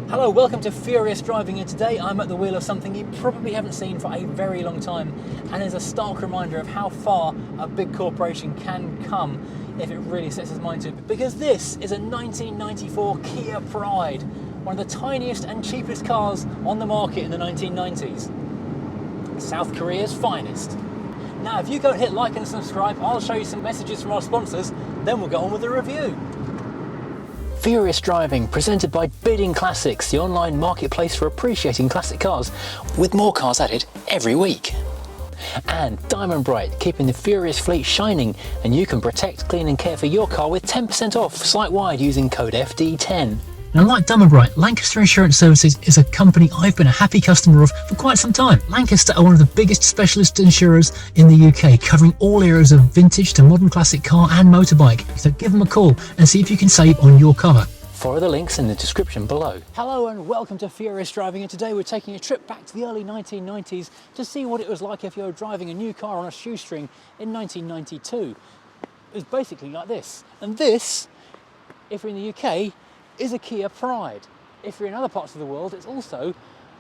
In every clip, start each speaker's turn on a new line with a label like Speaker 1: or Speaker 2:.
Speaker 1: Hello, welcome to Furious Driving, and today I'm at the wheel of something you probably haven't seen for a very long time, and is a stark reminder of how far a big corporation can come if it really sets its mind to it. Because this is a 1994 Kia Pride, one of the tiniest and cheapest cars on the market in the 1990s. South Korea's finest. Now, if you go and hit like and subscribe, I'll show you some messages from our sponsors, then we'll get on with the review. Furious Driving, presented by Bidding Classics, the online marketplace for appreciating classic cars, with more cars added every week. And Diamond Bright, keeping the Furious fleet shining, and you can protect, clean and care for your car with 10% off site-wide using code FD10. Now, like Diamond Bright, Lancaster Insurance Services is a company I've been a happy customer of for quite some time. Lancaster are one of the biggest specialist insurers in the UK, covering all areas of vintage to modern classic car and motorbike. So give them a call and see if you can save on your cover. Follow the links in the description below. Hello and welcome to Furious Driving, and today we're taking a trip back to the early 1990s to see what it was like if you were driving a new car on a shoestring in 1992. It was basically like this. And this, if you're in the UK, is a Kia Pride. If you're in other parts of the world, it's also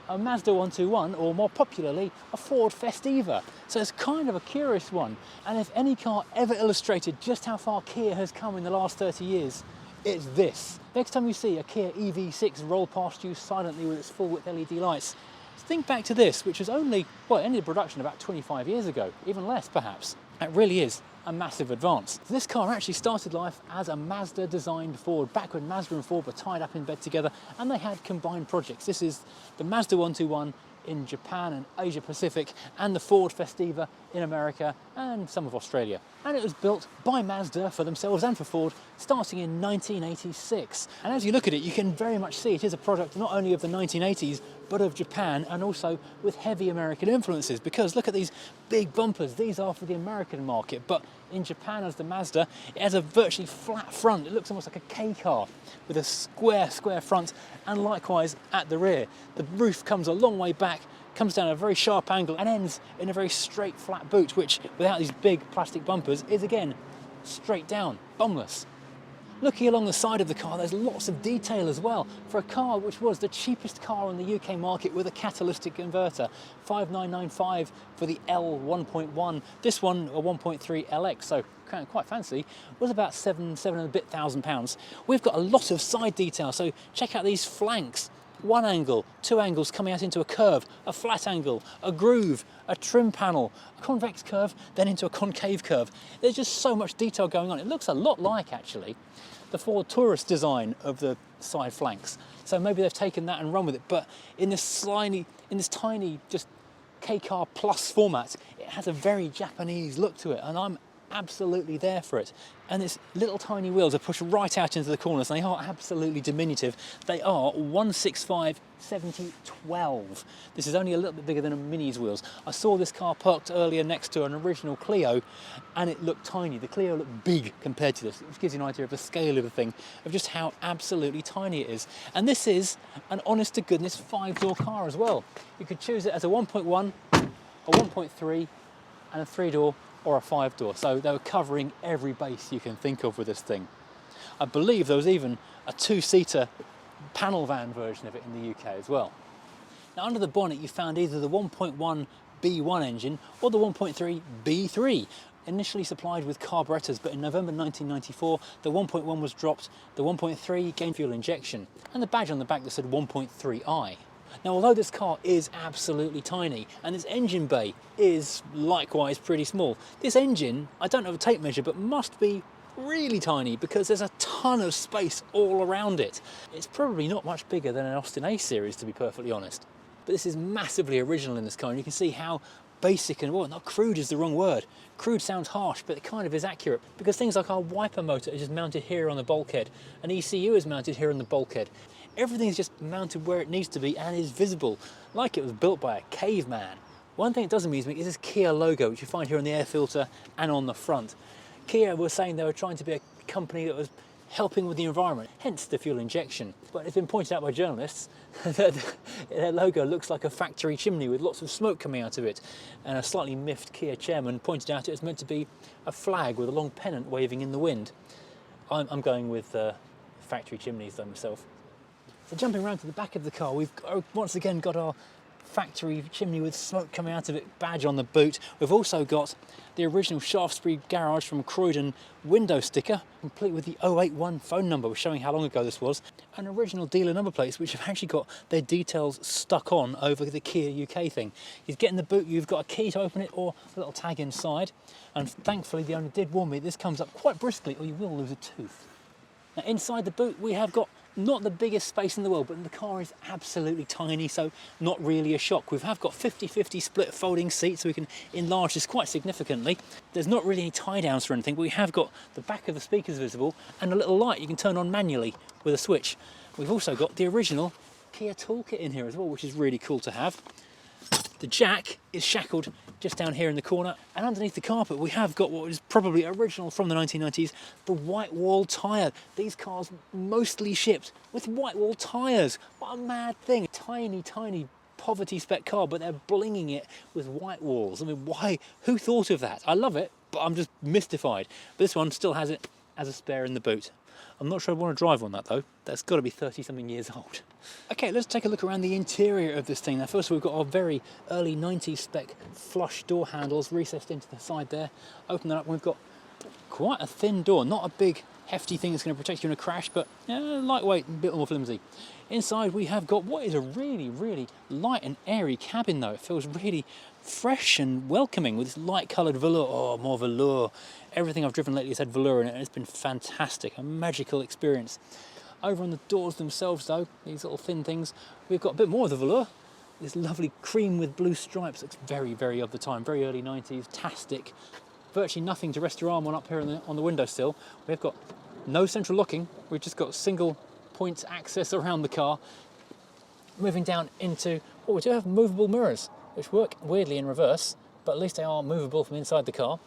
Speaker 1: a Mazda 121, or more popularly, a Ford Festiva. So it's kind of a curious one. And if any car ever illustrated just how far Kia has come in the last 30 years, it's this. Next time you see a Kia EV6 roll past you silently with its full width LED lights, think back to this, which was only, well, it ended production about 25 years ago, even less perhaps. It really is a massive advance. This car actually started life as a Mazda designed Ford, back when Mazda and Ford were tied up in bed together and they had combined projects. This is the Mazda 121 in Japan and Asia Pacific, and the Ford Festiva in America and some of Australia. And it was built by Mazda for themselves and for Ford starting in 1986. And as you look at it, you can very much see it is a product not only of the 1980s, but of Japan, and also with heavy American influences, because look at these big bumpers. These are for the American market, but in Japan, as the Mazda, it has a virtually flat front. It looks almost like a K car with a square front, and likewise at the rear. The roof comes a long way back, comes down at a very sharp angle and ends in a very straight flat boot, which without these big plastic bumpers is again straight down, bumless. Looking along the side of the car, there's lots of detail as well for a car which was the cheapest car on the UK market with a catalytic converter. 5,995 for the L 1.1. This one, a 1.3 LX, so quite fancy, was about seven and a bit thousand pounds. We've got a lot of side detail, so check out these flanks. One angle, two angles coming out into a curve, a flat angle, a groove, a trim panel, a convex curve, then into a concave curve. There's just so much detail going on. It looks a lot like, actually, the Ford Taurus design of the side flanks. So maybe they've taken that and run with it, but in this tiny, just K-Car Plus format, it has a very Japanese look to it, and I'm absolutely there for it. And its little tiny wheels are pushed right out into the corners, and they are absolutely diminutive. They are 165/70/12. This is only a little bit bigger than a Mini's wheels. I saw this car parked earlier next to an original Clio, and it looked tiny. The Clio looked big compared to this. It gives you an idea of the scale of the thing, of just how absolutely tiny it is. And this is an honest to goodness 5-door car as well. You could choose it as a 1.1, a 1.3, and a 3-door or a 5-door, so they were covering every base you can think of with this thing. I believe there was even a 2-seater panel van version of it in the UK as well. Now, under the bonnet you found either the 1.1 B1 engine or the 1.3 B3, initially supplied with carburetors, but in November 1994 the 1.1 was dropped, the 1.3 gained fuel injection, and the badge on the back that said 1.3i. Now, although this car is absolutely tiny and its engine bay is likewise pretty small, this engine, I don't have a tape measure, but must be really tiny because there's a ton of space all around it. It's probably not much bigger than an Austin A series, to be perfectly honest. But this is massively original in this car, and you can see how basic and, well, not crude is the wrong word. Crude sounds harsh, but it kind of is accurate, because things like our wiper motor is just mounted here on the bulkhead, an ECU is mounted here on the bulkhead. Everything's just mounted where it needs to be and is visible, like it was built by a caveman. One thing it does amuse me is this Kia logo, which you find here on the air filter and on the front. Kia were saying they were trying to be a company that was helping with the environment, hence the fuel injection. But it's been pointed out by journalists that their logo looks like a factory chimney with lots of smoke coming out of it. And a slightly miffed Kia chairman pointed out it was meant to be a flag with a long pennant waving in the wind. I'm going with factory chimneys though myself. So jumping around to the back of the car, we've once again got our factory chimney with smoke coming out of it badge on the boot. We've also got the original Shaftesbury garage from Croydon window sticker, complete with the 081 phone number, showing how long ago this was, and original dealer number plates which have actually got their details stuck on over the Kia UK thing. You get in the boot, you've got a key to open it or a little tag inside, and thankfully the owner did warn me this comes up quite briskly or you will lose a tooth. Now inside the boot we have got not the biggest space in the world, but the car is absolutely tiny, so not really a shock. We have got 50-50 split folding seats, so we can enlarge this quite significantly. There's not really any tie downs for anything, but we have got the back of the speakers visible and a little light you can turn on manually with a switch. We've also got the original Kia toolkit in here as well, which is really cool to have. The jack is shackled just down here in the corner, and underneath the carpet we have got what is probably original from the 1990s, the white wall tyre. These cars mostly shipped with white wall tyres. What a mad thing. Tiny, tiny poverty spec car, but they're blinging it with white walls. I mean, why? Who thought of that? I love it, but I'm just mystified. But this one still has it as a spare in the boot. I'm not sure I want to drive on that though. That's got to be 30-something years old. Okay, let's take a look around the interior of this thing. Now first we've got our very early 90s spec flush door handles recessed into the side there. Open that up and we've got quite a thin door. Not a big hefty thing that's going to protect you in a crash, but lightweight and a bit more flimsy. Inside we have got what is a really, really light and airy cabin though. It feels really fresh and welcoming with this light coloured velour. Oh, more velour. Everything I've driven lately has had velour in it and it's been fantastic, a magical experience. Over on the doors themselves though, these little thin things, we've got a bit more of the velour. This lovely cream with blue stripes. Looks very, very of the time, very early 90s, tastic. Virtually nothing to rest your arm on up here on the windowsill. We've got no central locking, we've just got single point access around the car. Moving down into, oh, we do have movable mirrors, which work weirdly in reverse, but at least they are movable from inside the car.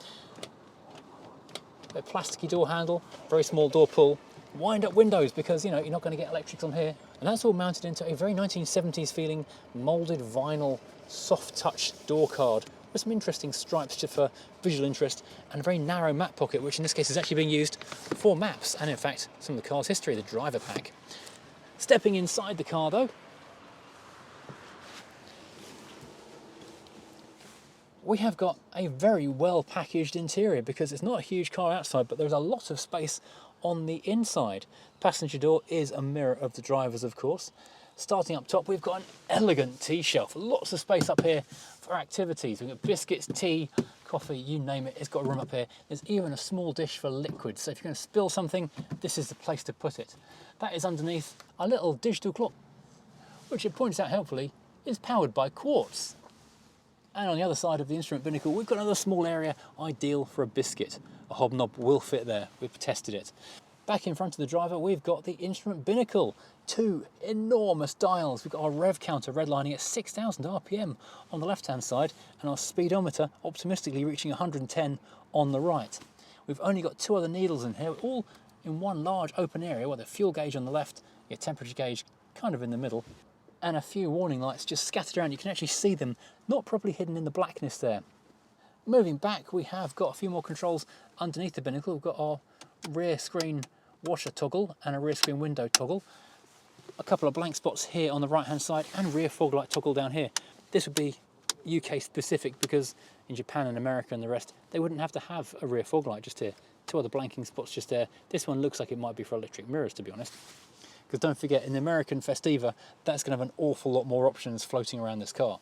Speaker 1: A plasticky door handle, very small door pull, wind up windows because you're not going to get electrics on here. And that's all mounted into a very 1970s feeling moulded vinyl soft touch door card with some interesting stripes just for visual interest and a very narrow map pocket, which in this case is actually being used for maps and in fact some of the car's history, the driver pack. Stepping inside the car though, we have got a very well packaged interior because it's not a huge car outside, but there's a lot of space on the inside. Passenger door is a mirror of the driver's, of course. Starting up top, we've got an elegant tea shelf. Lots of space up here for activities. We've got biscuits, tea, coffee, you name it. It's got a room up here. There's even a small dish for liquids. So if you're going to spill something, this is the place to put it. That is underneath a little digital clock, which it points out helpfully is powered by quartz. And on the other side of the instrument binnacle, we've got another small area ideal for a biscuit. A hobnob will fit there, we've tested it. Back in front of the driver, we've got the instrument binnacle. Two enormous dials. We've got our rev counter redlining at 6,000 RPM on the left-hand side, and our speedometer optimistically reaching 110 on the right. We've only got two other needles in here, all in one large open area, with a fuel gauge on the left, your temperature gauge kind of in the middle, and a few warning lights just scattered around. You can actually see them, not properly hidden in the blackness there. Moving back, we have got a few more controls underneath the binnacle. We've got our rear screen washer toggle and a rear screen window toggle. A couple of blank spots here on the right hand side and rear fog light toggle down here. This would be UK specific because in Japan and America and the rest, they wouldn't have to have a rear fog light just here. Two other blanking spots just there. This one looks like it might be for electric mirrors, to be honest. Because don't forget, in the American Festiva, that's going to have an awful lot more options floating around this car.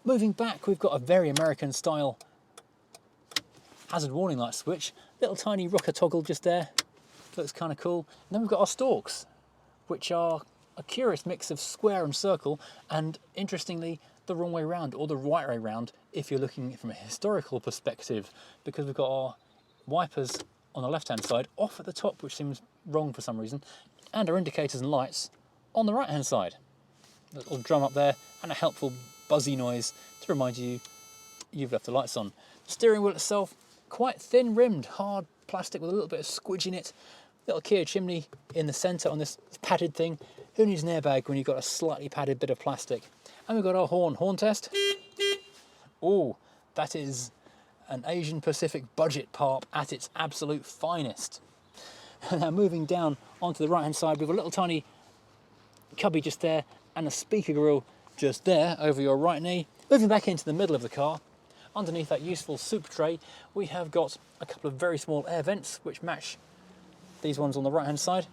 Speaker 1: Moving back, we've got a very American style hazard warning light switch. Little tiny rocker toggle just there. Looks kind of cool. And then we've got our stalks, which are a curious mix of square and circle, and interestingly, the wrong way round, or the right way round, if you're looking from a historical perspective, because we've got our wipers on the left-hand side off at the top, which seems wrong for some reason, and our indicators and lights on the right-hand side. A little drum up there, and a helpful buzzy noise to remind you you've left the lights on. Steering wheel itself, quite thin rimmed, hard plastic with a little bit of squidge in it. Little Kia chimney in the centre on this padded thing. Who needs an airbag when you've got a slightly padded bit of plastic? And we've got our horn test. Oh, that is an Asian Pacific budget parp at its absolute finest. And now moving down onto the right hand side, we've got a little tiny cubby just there, and a speaker grille just there over your right knee. Moving back into the middle of the car, underneath that useful soup tray, we have got a couple of very small air vents which match these ones on the right hand side.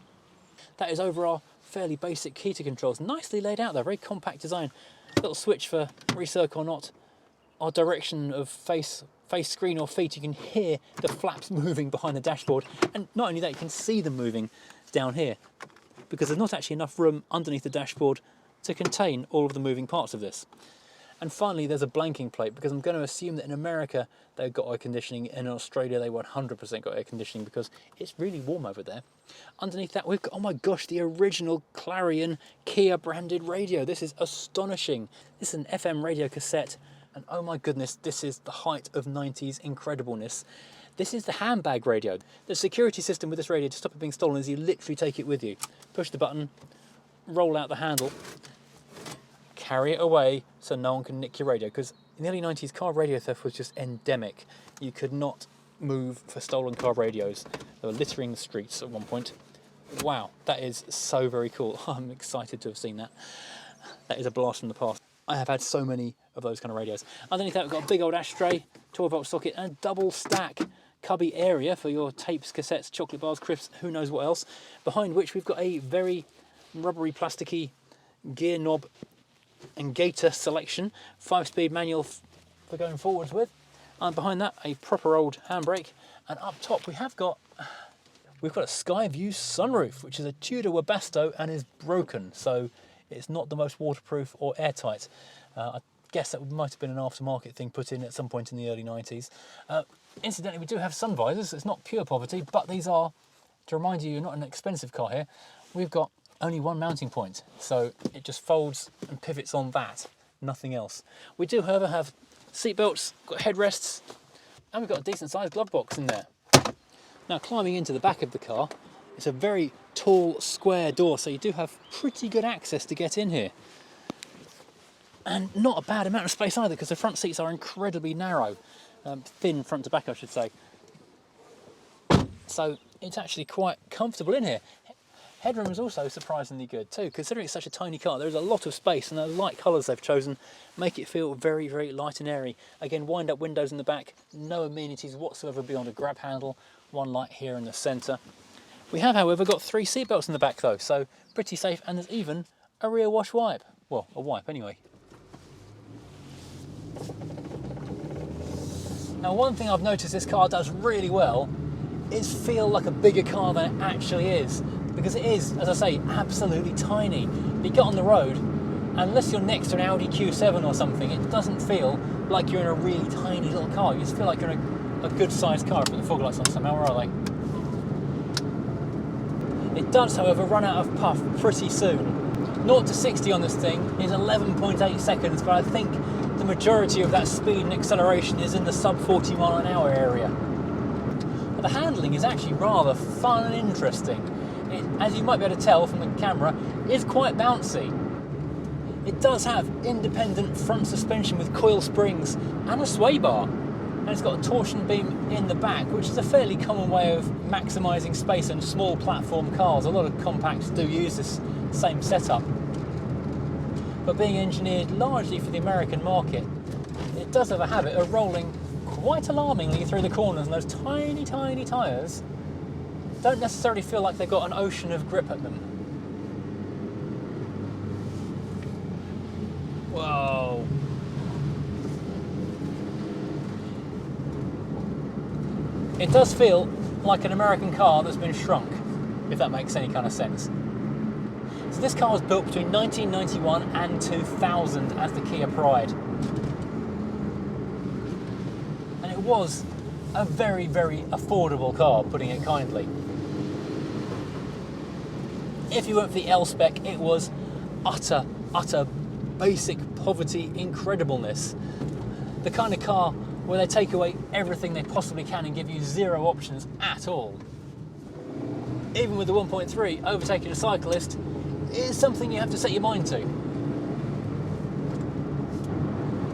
Speaker 1: That is over our fairly basic heater controls. Nicely laid out there, very compact design. Little switch for recirc or not. Our direction of face screen or feet, you can hear the flaps moving behind the dashboard. And not only that, you can see them moving down here, because there's not actually enough room underneath the dashboard to contain all of the moving parts of this. And finally, there's a blanking plate, because I'm going to assume that in America they've got air conditioning, and in Australia they 100% got air conditioning because it's really warm over there. Underneath that we've got, oh my gosh, the original Clarion Kia branded radio. This is astonishing. This is an FM radio cassette, and oh my goodness, this is the height of 90s incredibleness. This is the handbag radio. The security system with this radio to stop it being stolen is you literally take it with you. Push the button, roll out the handle, carry it away so no one can nick your radio, because in the early 90s car radio theft was just endemic. You could not move for stolen car radios. They were littering the streets at one point. Wow, that is so very cool. I'm excited to have seen that. That is a blast from the past. I have had so many of those kind of radios. Underneath that we've got a big old ashtray, 12-volt socket, and a double stack cubby area for your tapes, cassettes, chocolate bars, crisps, who knows what else. Behind which we've got a very rubbery, plasticky gear knob and gator selection, 5-speed manual for going forwards with, and behind that a proper old handbrake. And up top we've got a sky view sunroof, which is a Tudor Webasto and is broken, so it's not the most waterproof or airtight. I guess that might have been an aftermarket thing put in at some point in the early 90s. Incidentally, we do have sun visors. It's not pure poverty, but these are, to remind you, you're not an expensive car here. We've got only one mounting point, so it just folds and pivots on that, nothing else. We do, however, have seat belts, got headrests, and we've got a decent sized glove box in there. Now, climbing into the back of the car, it's a very tall, square door, so you do have pretty good access to get in here. And not a bad amount of space either, because the front seats are incredibly narrow, thin front to back, I should say. So it's actually quite comfortable in here. Headroom is also surprisingly good too, considering it's such a tiny car. There's a lot of space, and the light colours they've chosen make it feel very, very light and airy. Again, wind-up windows in the back, no amenities whatsoever beyond a grab handle, one light here in the centre. We have, however, got 3 seat belts in the back though, so pretty safe, and there's even a rear wash wipe. Well, a wipe anyway. Now, one thing I've noticed this car does really well is feel like a bigger car than it actually is. Because it is, as I say, absolutely tiny. If you get on the road, unless you're next to an Audi Q7 or something, it doesn't feel like you're in a really tiny little car. You just feel like you're in a good-sized car. Put the fog lights on somehow, where are they? It does, however, run out of puff pretty soon. 0 to 60 on this thing is 11.8 seconds, but I think the majority of that speed and acceleration is in the sub 40 mile an hour area. But the handling is actually rather fun and interesting. It, as you might be able to tell from the camera, is quite bouncy. It does have independent front suspension with coil springs and a sway bar. And it's got a torsion beam in the back, which is a fairly common way of maximising space in small platform cars. A lot of compacts do use this same setup. But being engineered largely for the American market, it does have a habit of rolling quite alarmingly through the corners, and those tiny, tiny tyres don't necessarily feel like they've got an ocean of grip at them. Whoa. It does feel like an American car that's been shrunk, if that makes any kind of sense. So this car was built between 1991 and 2000 as the Kia Pride. And it was a very, very affordable car, putting it kindly. If you went for the L spec, it was utter basic poverty incredibleness. The kind of car where they take away everything they possibly can and give you zero options at all. Even with the 1.3, overtaking a cyclist is something you have to set your mind to.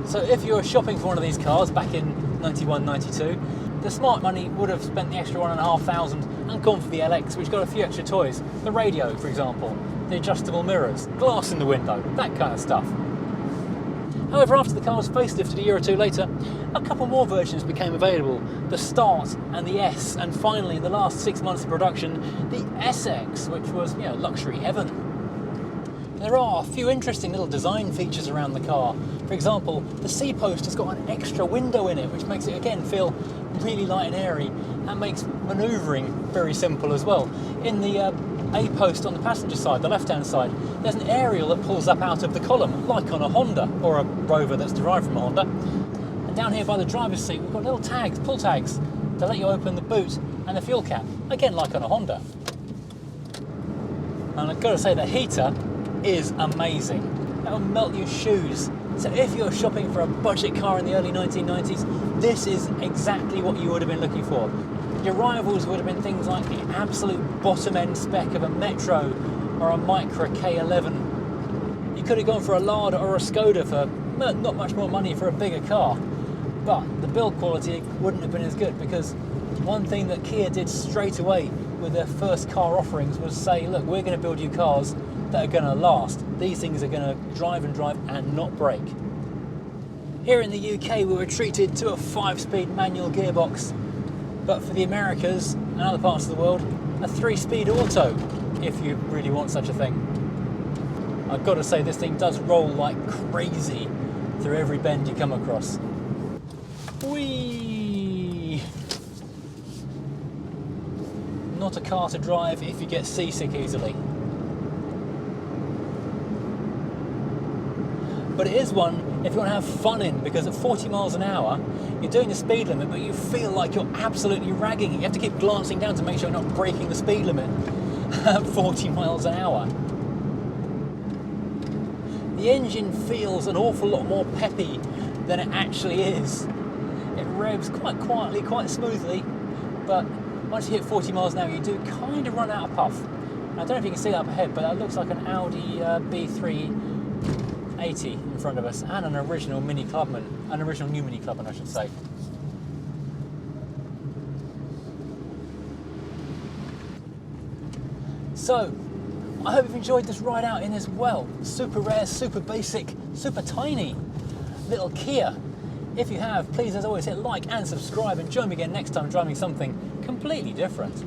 Speaker 1: So if you were shopping for one of these cars back in 91, 92, the smart money would have spent the extra 1,500 and gone for the LX, which got a few extra toys. The radio, for example, the adjustable mirrors, glass in the window, that kind of stuff. However, after the car was facelifted a year or two later, a couple more versions became available, the Start and the S, and finally in the last 6 months of production, the SX, which was, luxury heaven. There are a few interesting little design features around the car. For example, the C-post has got an extra window in it, which makes it again feel really light and airy, and makes manoeuvring very simple as well. In the A-post on the passenger side, the left-hand side, there's an aerial that pulls up out of the column, like on a Honda, or a Rover that's derived from a Honda. And down here by the driver's seat, we've got little tags, pull tags, to let you open the boot and the fuel cap, again like on a Honda. And I've got to say, the heater is amazing. That'll melt your shoes. So if you're shopping for a budget car in the early 1990s, this is exactly what you would have been looking for. Your rivals would have been things like the absolute bottom end spec of a Metro or a Micra K11. You could have gone for a Lada or a Skoda for not much more money for a bigger car. But the build quality wouldn't have been as good, because one thing that Kia did straight away with their first car offerings was say, look, we're going to build you cars that are going to last. These things are going to drive and not break. Here in the UK, we were treated to a 5-speed manual gearbox, but for the Americas and other parts of the world, a 3-speed auto, if you really want such a thing. I've got to say, this thing does roll like crazy through every bend you come across. Whee! Not a car to drive if you get seasick easily. But it is one if you want to have fun in, because at 40 miles an hour, you're doing the speed limit, but you feel like you're absolutely ragging it. You have to keep glancing down to make sure you're not breaking the speed limit at 40 miles an hour. The engine feels an awful lot more peppy than it actually is. It revs quite quietly, quite smoothly, but once you hit 40 miles an hour, you do kind of run out of puff. I don't know if you can see that up ahead, but that looks like an Audi B3 80 in front of us, and an original Mini Clubman, an original new Mini Clubman, I should say. So, I hope you've enjoyed this ride out in as well. Super rare, super basic, super tiny little Kia. If you have, please as always hit like and subscribe, and join me again next time driving something completely different.